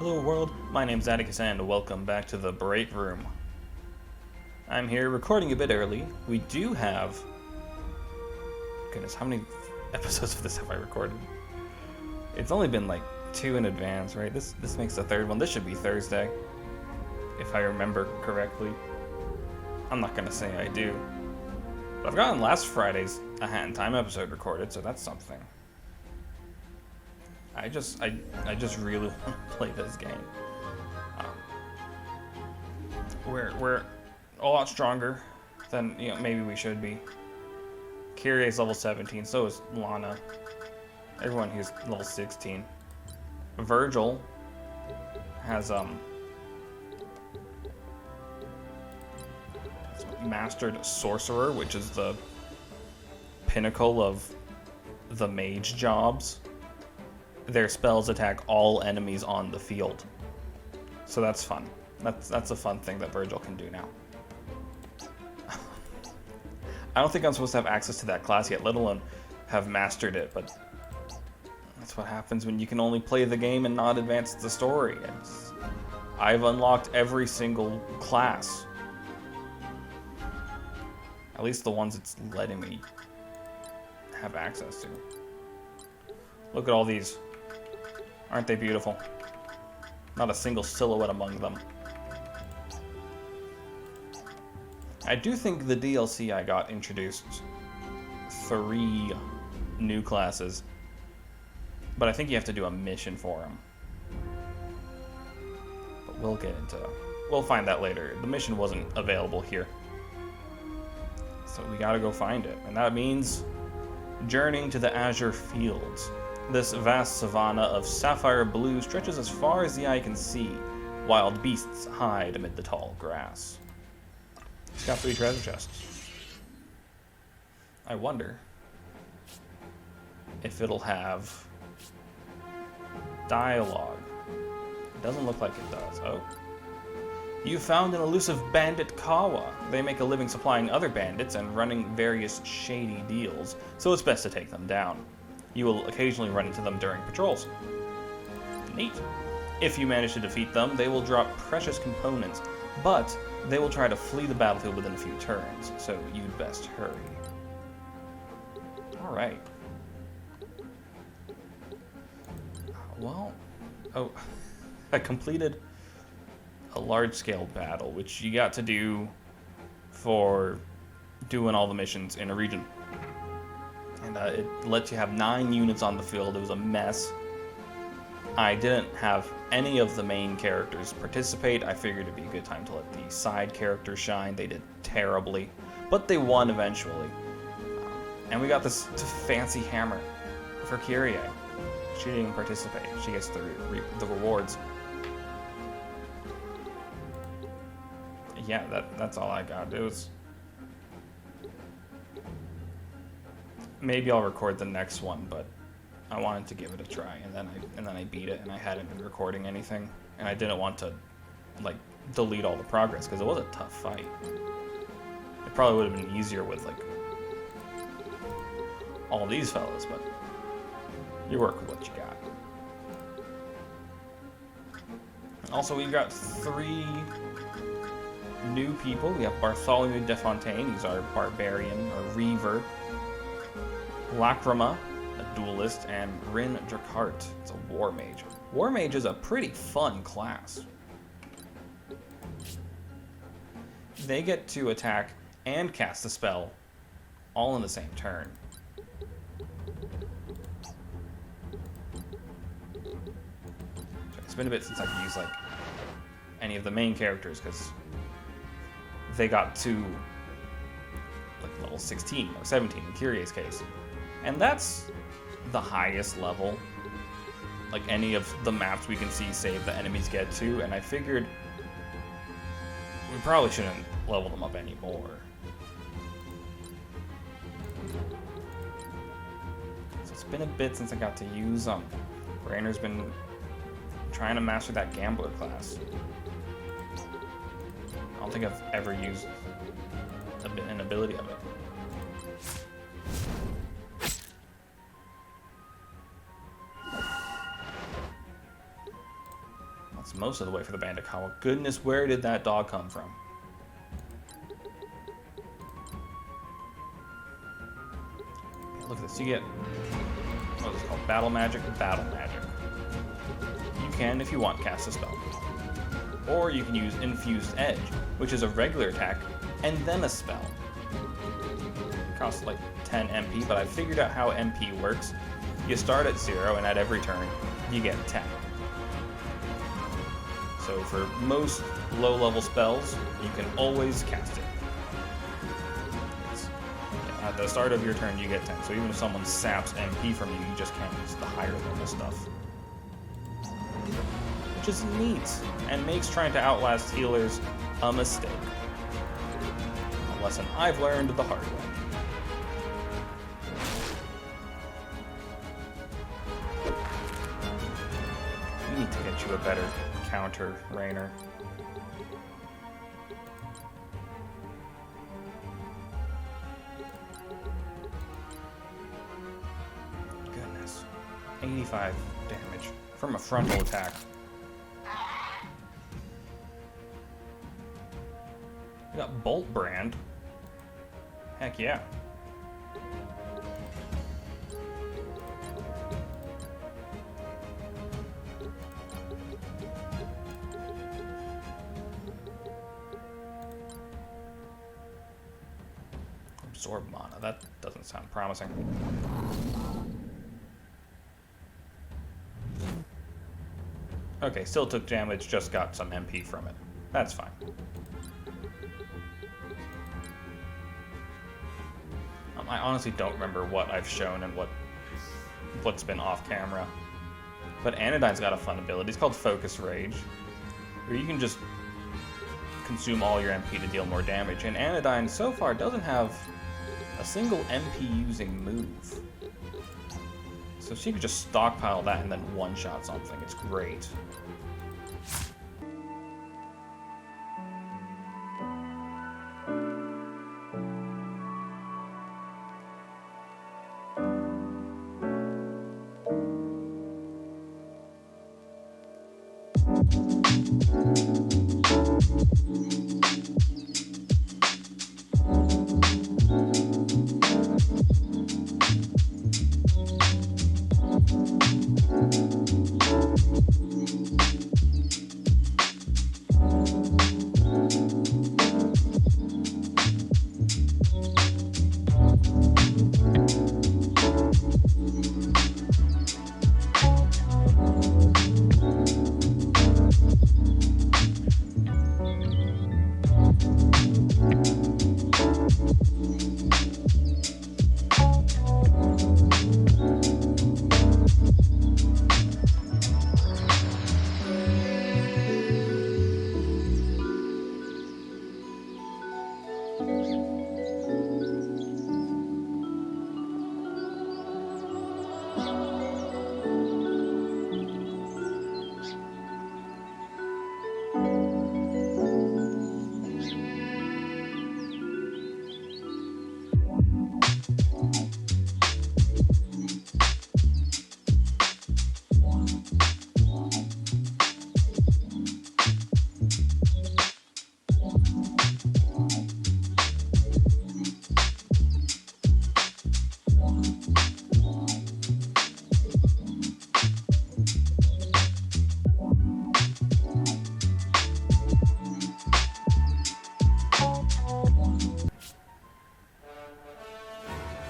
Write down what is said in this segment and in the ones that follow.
Hello world, my name's Atticus and welcome back to the Break Room. I'm here recording a bit early. We do have... Goodness, how many episodes of this have I recorded? It's only been like 2 in advance, right? This makes the 3rd one. This should be Thursday, if I remember correctly. I'm not gonna say I do. But I've gotten last Friday's A Hat in Time episode recorded, so that's something. I just really want to play this game. We're a lot stronger than maybe we should be. Kyrie's level 17, so is Lana. Everyone here's level 16. Virgil has mastered Sorcerer, which is the pinnacle of the mage jobs. Their spells attack all enemies on the field. So that's fun. That's a fun thing that Virgil can do now. I don't think I'm supposed to have access to that class yet, let alone have mastered it, but that's what happens when you can only play the game and not advance the story. I've unlocked every single class. At least the ones it's letting me have access to. Look at all these. Aren't they beautiful? Not a single silhouette among them. I do think the DLC I got introduced 3 new classes, but I think you have to do a mission for them. But we'll find that later. The mission wasn't available here, so we gotta go find it, and that means journeying to the Azure Fields. This vast savanna of sapphire blue stretches as far as the eye can see. Wild beasts hide amid the tall grass. It's got 3 treasure chests. I wonder if it'll have dialogue. It doesn't look like it does. Oh. You found an elusive bandit Kawa. They make a living supplying other bandits and running various shady deals, so it's best to take them down. You will occasionally run into them during patrols. Neat. If you manage to defeat them, they will drop precious components, but they will try to flee the battlefield within a few turns, so you'd best hurry. Alright. Well, I completed a large-scale battle, which you got to do for doing all the missions in a region. And it lets you have 9 units on the field. It was a mess. I didn't have any of the main characters participate. I figured it'd be a good time to let the side characters shine. They did terribly, but they won eventually. And we got this fancy hammer for Kyrie. She didn't even participate. She gets the rewards. Yeah, that's all I got. It was... Maybe I'll record the next one, but I wanted to give it a try, and then I beat it, and I hadn't been recording anything, and I didn't want to like delete all the progress because it was a tough fight. It probably would have been easier with like all these fellas, but you work with what you got. Also, we've got 3 new people. We have Bartholomew Defontaine, he's our barbarian or reaver. Lacrima, a duelist, and Rin Drakart, it's a war mage. War mage is a pretty fun class. They get to attack and cast a spell all in the same turn. It's been a bit since I've used like any of the main characters because they got to like level 16 or 17 in Kyrie's case. And that's the highest level, like any of the maps we can see save the enemies get to, and I figured we probably shouldn't level them up anymore. So it's been a bit since I got to use them. Rainer's been trying to master that Gambler class. I don't think I've ever used an ability of it. It's most of the way for the bandit collar. Goodness, where did that dog come from? Yeah, look at this. You get, what is it called? Battle magic? Battle magic. You can, if you want, cast a spell. Or you can use Infused Edge, which is a regular attack, and then a spell. It costs like 10 MP, but I figured out how MP works. You start at 0, and at every turn, you get 10. So for most low-level spells, you can always cast it. At the start of your turn, you get 10. So even if someone saps MP from you, you just can't use the higher level stuff. Which is neat, and makes trying to outlast healers a mistake. A lesson I've learned the hard way. We need to get you a better counter, Rainer. Goodness. 85 damage from a frontal attack. We got Bolt Brand. Heck yeah. Absorb mana. That doesn't sound promising. Okay, still took damage, just got some MP from it. That's fine. I honestly don't remember what I've shown and what's been off camera. But Anodyne's got a fun ability. It's called Focus Rage, where you can just consume all your MP to deal more damage. And Anodyne so far doesn't have a single MP using move. So she could just stockpile that and then one-shot something. It's great.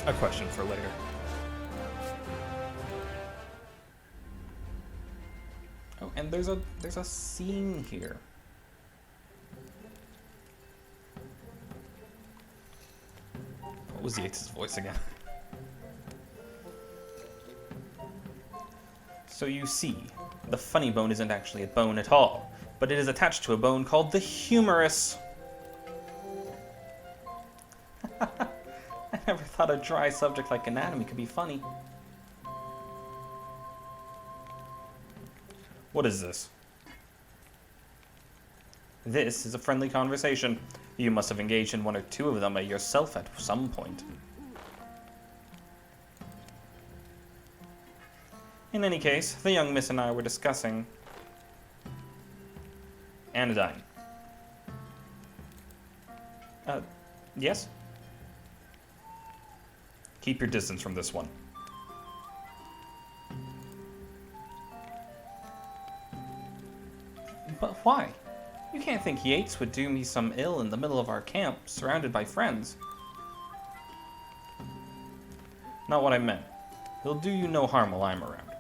A question for later. Oh, and there's a scene here. What was Yates' voice again? So you see, the funny bone isn't actually a bone at all, but it is attached to a bone called the humerus. I never thought a dry subject like anatomy could be funny. What is this? This is a friendly conversation. You must have engaged in one or two of them yourself at some point. In any case, the young miss and I were discussing Anodyne. Yes? Keep your distance from this one. But why? You can't think Yates would do me some ill in the middle of our camp, surrounded by friends. Not what I meant. He'll do you no harm while I'm around.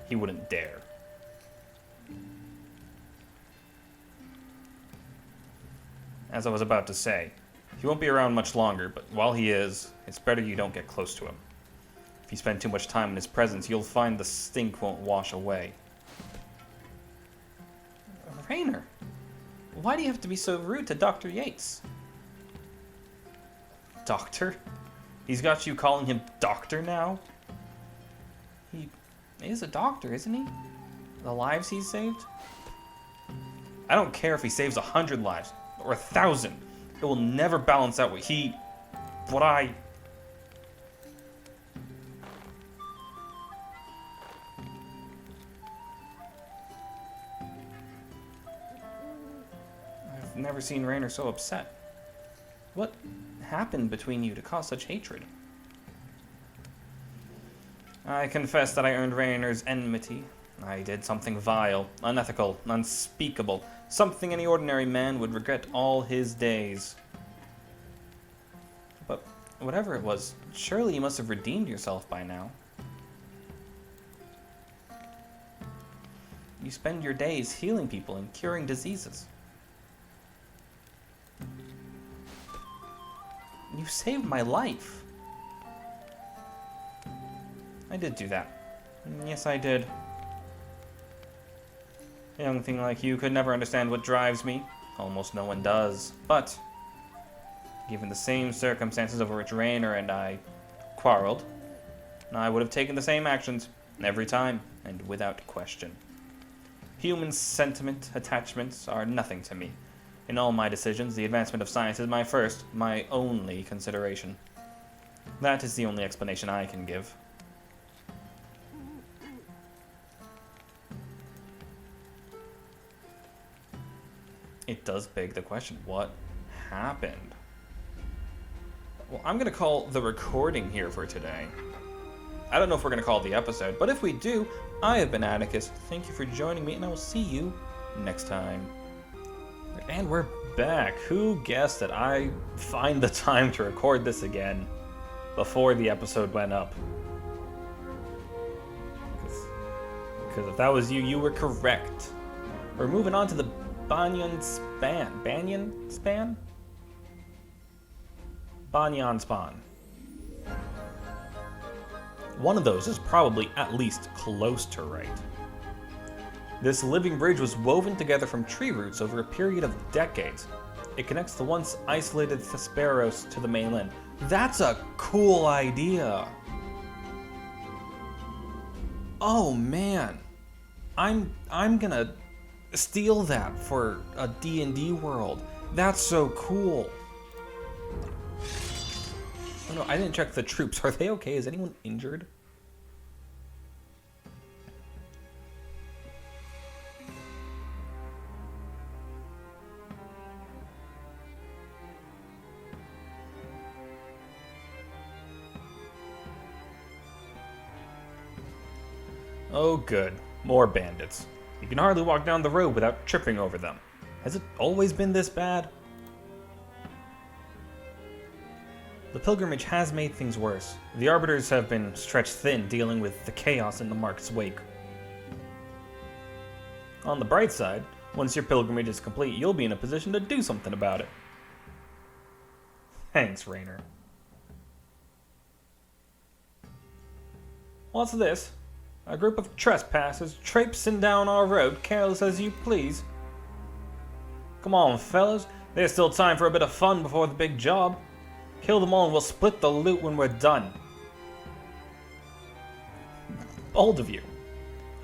He wouldn't dare. As I was about to say, he won't be around much longer, but while he is, it's better you don't get close to him. If you spend too much time in his presence, you'll find the stink won't wash away. Raynor, why do you have to be so rude to Dr. Yates? Doctor? He's got you calling him doctor now? He is a doctor, isn't he? The lives he's saved? I don't care if he saves 100 lives, or 1,000. It will never balance out what I... I've never seen Raynor so upset. What happened between you to cause such hatred? I confess that I earned Raynor's enmity. I did something vile, unethical, unspeakable, something any ordinary man would regret all his days. But whatever it was, surely you must have redeemed yourself by now. You spend your days healing people and curing diseases. You saved my life. I did do that. Yes, I did. A young thing like you could never understand what drives me. Almost no one does. But, given the same circumstances over which Raynor and I quarreled, I would have taken the same actions every time, and without question. Human sentiment, attachments are nothing to me. In all my decisions, the advancement of science is my first, my only consideration. That is the only explanation I can give. It does beg the question, what happened? Well, I'm going to call the recording here for today. I don't know if we're going to call it the episode, but if we do, I have been Atticus. Thank you for joining me, and I will see you next time. And we're back. Who guessed that I find the time to record this again before the episode went up? Because if that was you, you were correct. We're moving on to the Banyan Span. Banyan Span? Banyan Span. One of those is probably at least close to right. This living bridge was woven together from tree roots over a period of decades. It connects the once isolated Thespeiros to the mainland. That's a cool idea. Oh man. I'm gonna steal that for a D&D world. That's so cool. Oh no, I didn't check the troops. Are they okay? Is anyone injured? Oh good, more bandits. You can hardly walk down the road without tripping over them. Has it always been this bad? The pilgrimage has made things worse. The Arbiters have been stretched thin dealing with the chaos in the Mark's wake. On the bright side, once your pilgrimage is complete, you'll be in a position to do something about it. Thanks, Raynor. What's this? A group of trespassers traipsing down our road, careless as you please. Come on, fellas. There's still time for a bit of fun before the big job. Kill them all and we'll split the loot when we're done. Bold of you.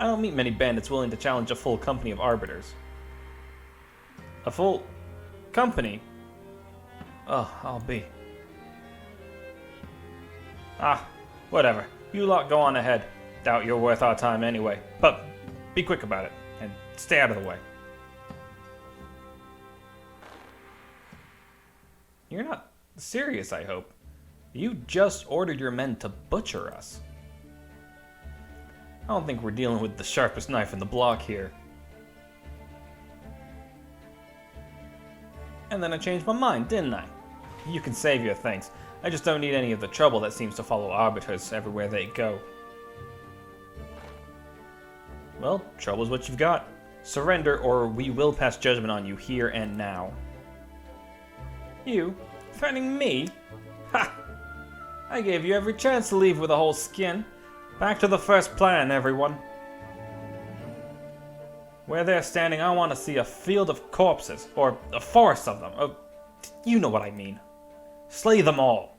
I don't meet many bandits willing to challenge a full company of Arbiters. A full company? Oh, I'll be. Ah, whatever. You lot go on ahead. Doubt you're worth our time anyway. But be quick about it. and stay out of the way. You're not serious, I hope. You just ordered your men to butcher us. I don't think we're dealing with the sharpest knife in the block here. And then I changed my mind, didn't I? You can save your thanks. I just don't need any of the trouble that seems to follow arbiters everywhere they go. Well, trouble's what you've got. Surrender or we will pass judgment on you here and now. You? Threatening me? Ha! I gave you every chance to leave with a whole skin. Back to the first plan, everyone. Where they're standing, I want to see a field of corpses, or a forest of them. Oh, you know what I mean. Slay them all.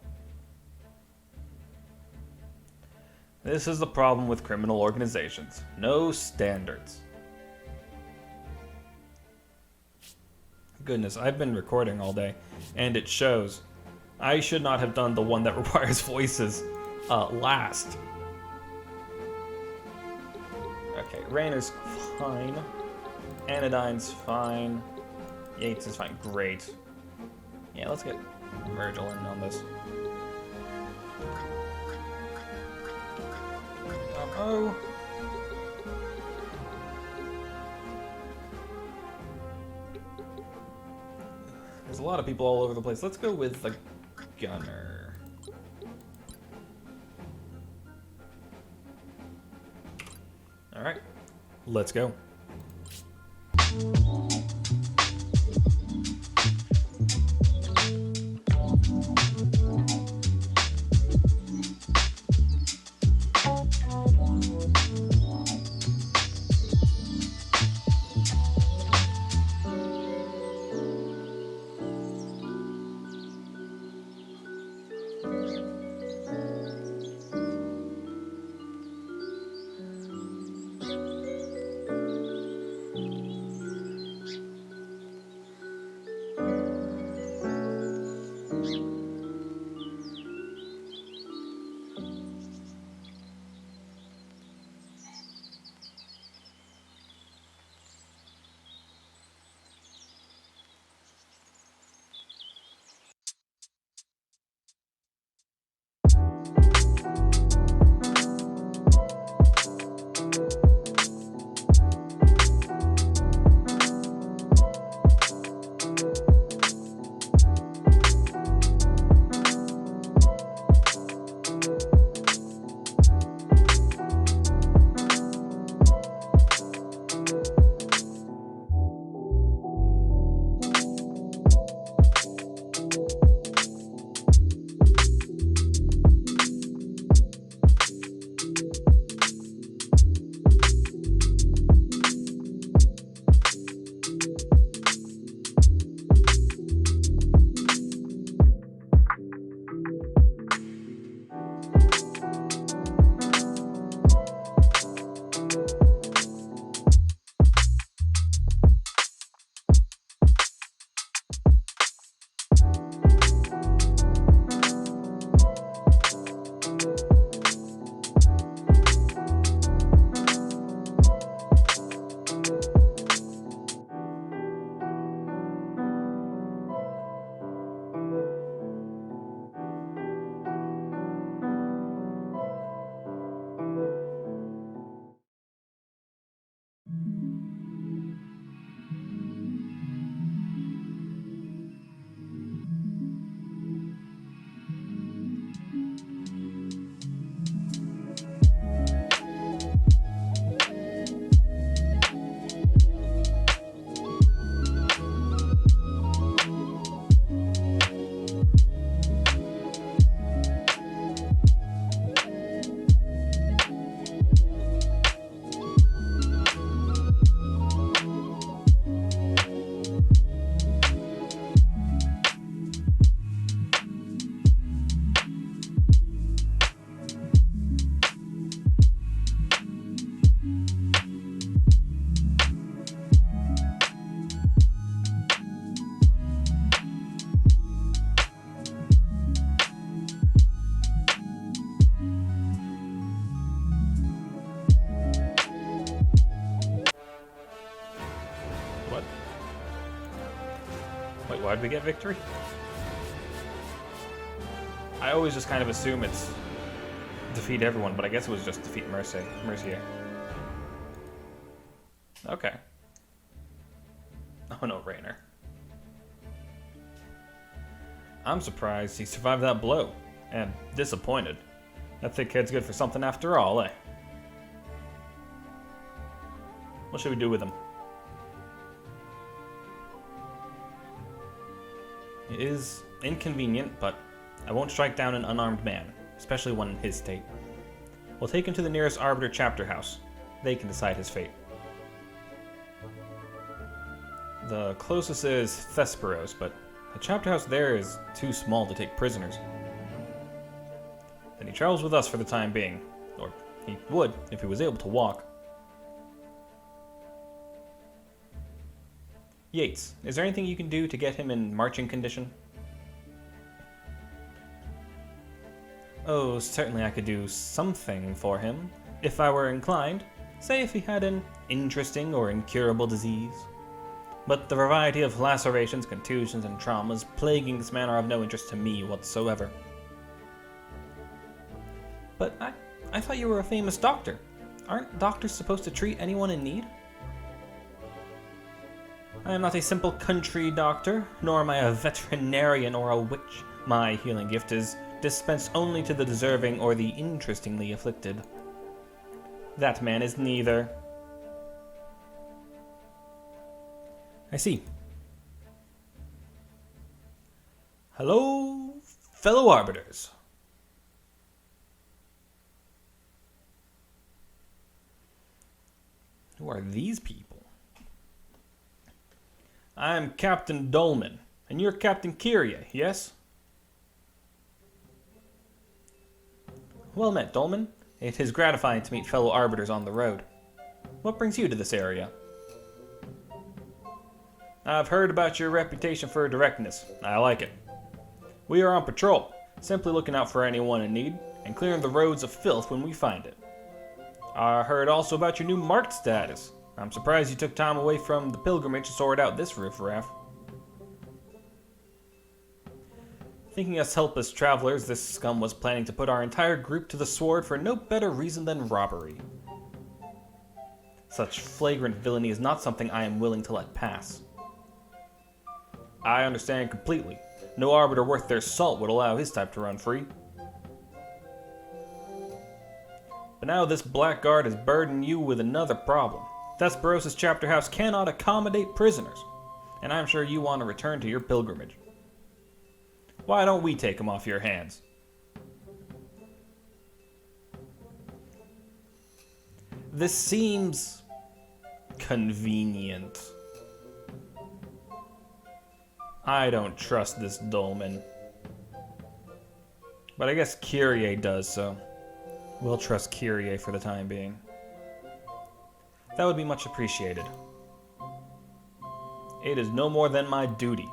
This is the problem with criminal organizations. No standards. Goodness, I've been recording all day, and it shows. I should not have done the one that requires voices last. Okay, Raynor's fine. Anodyne's fine. Yates is fine. Great. Yeah, let's get Virgil in on this. Uh-oh. There's a lot of people all over the place. Let's go with the gunner. Alright, let's go. why'd we get victory? I always just kind of assume it's defeat everyone, but I guess it was just defeat Mercier. Okay. Oh no, Raynor. I'm surprised he survived that blow. And disappointed. That thick head's good for something after all, eh? What should we do with him? It is inconvenient, but I won't strike down an unarmed man, especially one in his state. We'll take him to the nearest Arbiter chapter house. They can decide his fate. The closest is Thespeiros, but the chapter house there is too small to take prisoners. Then he travels with us for the time being. Or he would, if he was able to walk. Yates, is there anything you can do to get him in marching condition? Oh, certainly I could do something for him, if I were inclined. Say if he had an interesting or incurable disease. But the variety of lacerations, contusions, and traumas plaguing this man are of no interest to me whatsoever. But I thought you were a famous doctor. Aren't doctors supposed to treat anyone in need? I am not a simple country doctor, nor am I a veterinarian or a witch. My healing gift is dispensed only to the deserving or the interestingly afflicted. That man is neither. I see. Hello, fellow Arbiters. Who are these people? I'm Captain Dolman, and you're Captain Kyrie, yes? Well met, Dolman. It is gratifying to meet fellow Arbiters on the road. What brings you to this area? I've heard about your reputation for directness. I like it. We are on patrol, simply looking out for anyone in need, and clearing the roads of filth when we find it. I heard also about your new marked status. I'm surprised you took time away from the pilgrimage to sort out this riffraff. Thinking us helpless travelers, this scum was planning to put our entire group to the sword for no better reason than robbery. Such flagrant villainy is not something I am willing to let pass. I understand completely. No arbiter worth their salt would allow his type to run free. But now this blackguard has burdened you with another problem. Thespeiros' chapter house cannot accommodate prisoners, and I'm sure you want to return to your pilgrimage. Why don't we take him off your hands? This seems convenient. I don't trust this Dolman. But I guess Kyrie does, so we'll trust Kyrie for the time being. That would be much appreciated. It is no more than my duty.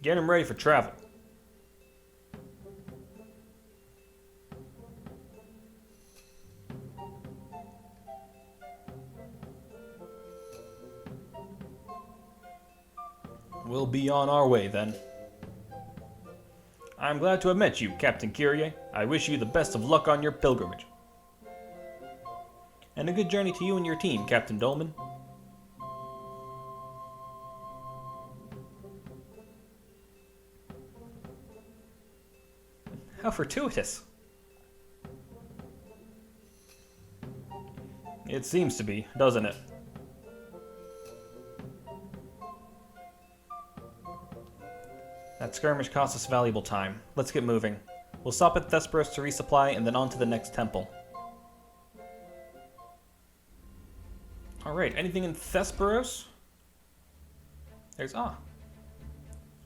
Get him ready for travel. We'll be on our way then. I'm glad to have met you, Captain Kyrie. I wish you the best of luck on your pilgrimage. And a good journey to you and your team, Captain Dolman. How fortuitous. It seems to be, doesn't it? That skirmish cost us valuable time. Let's get moving. We'll stop at Thespeiros to resupply and then on to the next temple. Alright, anything in Thespeiros? There's...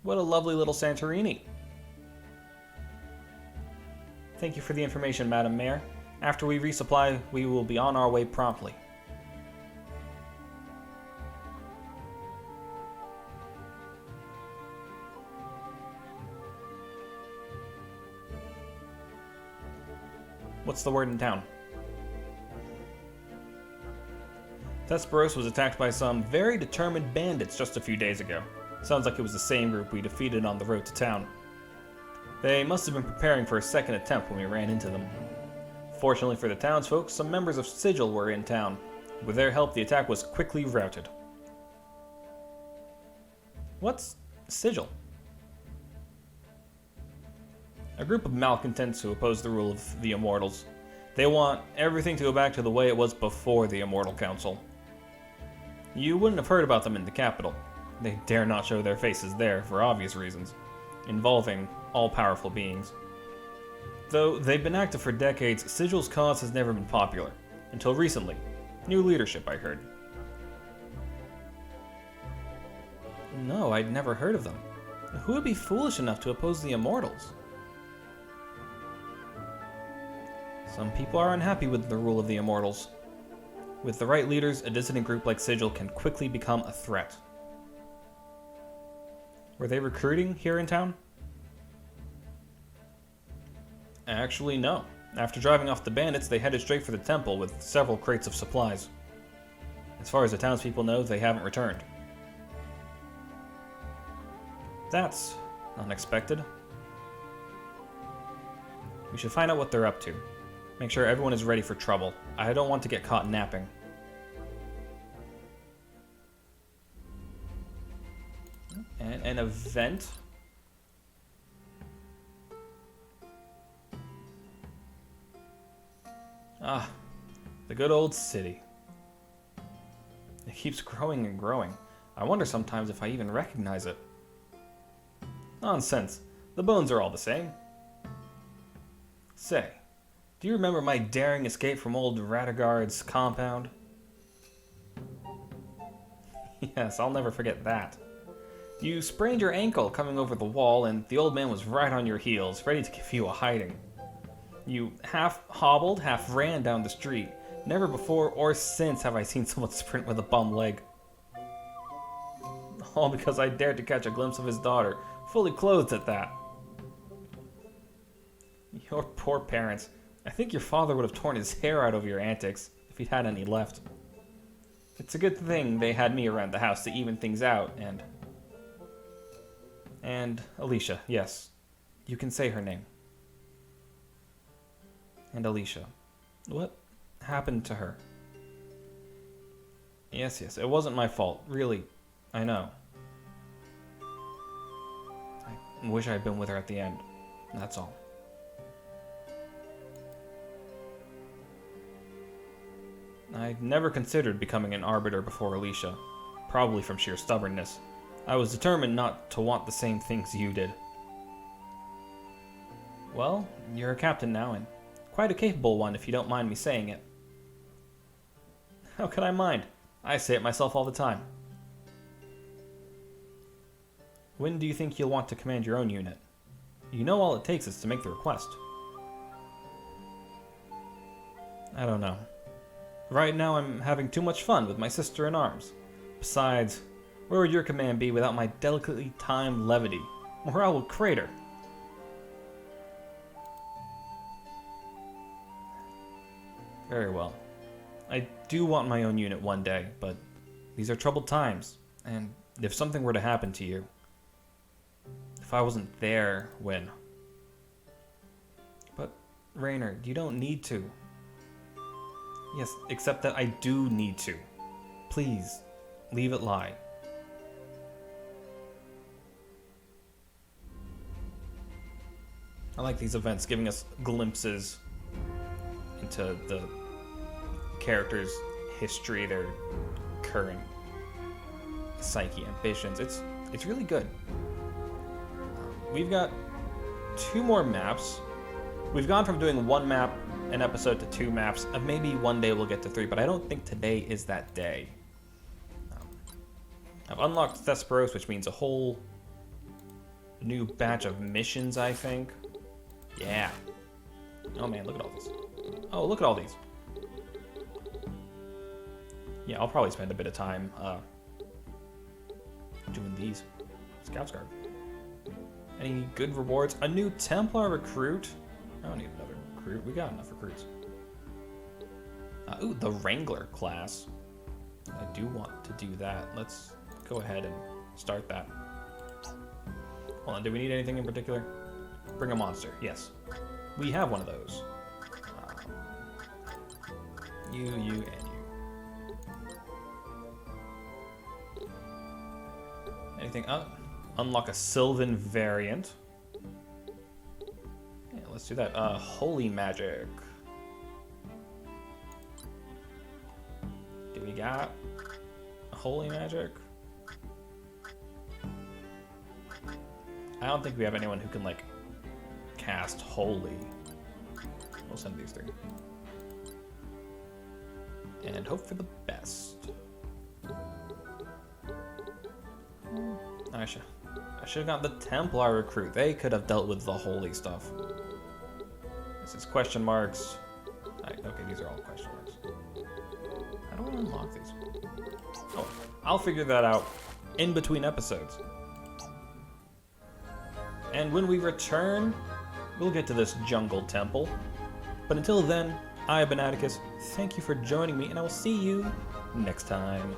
what a lovely little Santorini. Thank you for the information, Madam Mayor. After we resupply, we will be on our way promptly. What's the word in town? Thespeiros was attacked by some very determined bandits just a few days ago. Sounds like it was the same group we defeated on the road to town. They must have been preparing for a second attempt when we ran into them. Fortunately for the townsfolk, some members of Sigil were in town. With their help, the attack was quickly routed. What's Sigil? A group of malcontents who oppose the rule of the Immortals. They want everything to go back to the way it was before the Immortal Council. You wouldn't have heard about them in the capital. They dare not show their faces there for obvious reasons, involving all-powerful beings. Though they've been active for decades, Sigil's cause has never been popular. Until recently. New leadership, I heard. No, I'd never heard of them. Who would be foolish enough to oppose the Immortals? Some people are unhappy with the rule of the Immortals. With the right leaders, a dissident group like Sigil can quickly become a threat. Were they recruiting here in town? Actually, no. After driving off the bandits, they headed straight for the temple with several crates of supplies. As far as the townspeople know, they haven't returned. That's unexpected. We should find out what they're up to. Make sure everyone is ready for trouble. I don't want to get caught napping. An event? Ah, the good old city. It keeps growing and growing. I wonder sometimes if I even recognize it. Nonsense. The bones are all the same. Say, do you remember my daring escape from old Radagard's compound? Yes, I'll never forget that. You sprained your ankle coming over the wall, and the old man was right on your heels, ready to give you a hiding. You half hobbled, half ran down the street. Never before or since have I seen someone sprint with a bum leg. All because I dared to catch a glimpse of his daughter, fully clothed at that. Your poor parents. I think your father would have torn his hair out over your antics, if he'd had any left. It's a good thing they had me around the house to even things out, and Alicia, yes. You can say her name. And Alicia. What happened to her? Yes, it wasn't my fault. Really, I know. I wish I had been with her at the end. That's all. I'd never considered becoming an Arbiter before Alicia, probably from sheer stubbornness. I was determined not to want the same things you did. Well, you're a captain now, and quite a capable one if you don't mind me saying it. How could I mind? I say it myself all the time. When do you think you'll want to command your own unit? You know all it takes is to make the request. I don't know. Right now I'm having too much fun with my sister in arms. Besides, where would your command be without my delicately timed levity? Morale will crater. Very well. I do want my own unit one day, but these are troubled times, and if something were to happen to you, if I wasn't there when... But, Raynor, you don't need to. Yes, except that I do need to. Please, leave it lie. I like these events, giving us glimpses into the characters' history, their current psyche, ambitions. It's really good. We've got 2 more maps. We've gone from doing 1 map an episode to 2 maps. Maybe one day we'll get to 3, but I don't think today is that day. I've unlocked Thespeiros, which means a whole new batch of missions, I think. Yeah. Oh man, look at all this. Oh, look at all these. Yeah, I'll probably spend a bit of time doing these. Scouts Guard. Any good rewards? A new Templar recruit? I don't need another recruit. We got enough recruits. Ooh, the Wrangler class. I do want to do that. Let's go ahead and start that. Hold on, do we need anything in particular? Bring a monster, yes. We have one of those. You, and you. Anything up? Unlock a Sylvan variant. Yeah, let's do that. Holy magic. Do we got holy magic? I don't think we have anyone who can, like, cast holy. We'll send these three. And hope for the best. I should have gotten the Templar recruit. They could have dealt with the holy stuff. This is question marks. Okay, these are all question marks. How do I unlock these? Oh, I'll figure that out in between episodes. And when we return, we'll get to this jungle temple. But until then, I have been Atticus. Thank you for joining me, and I will see you next time.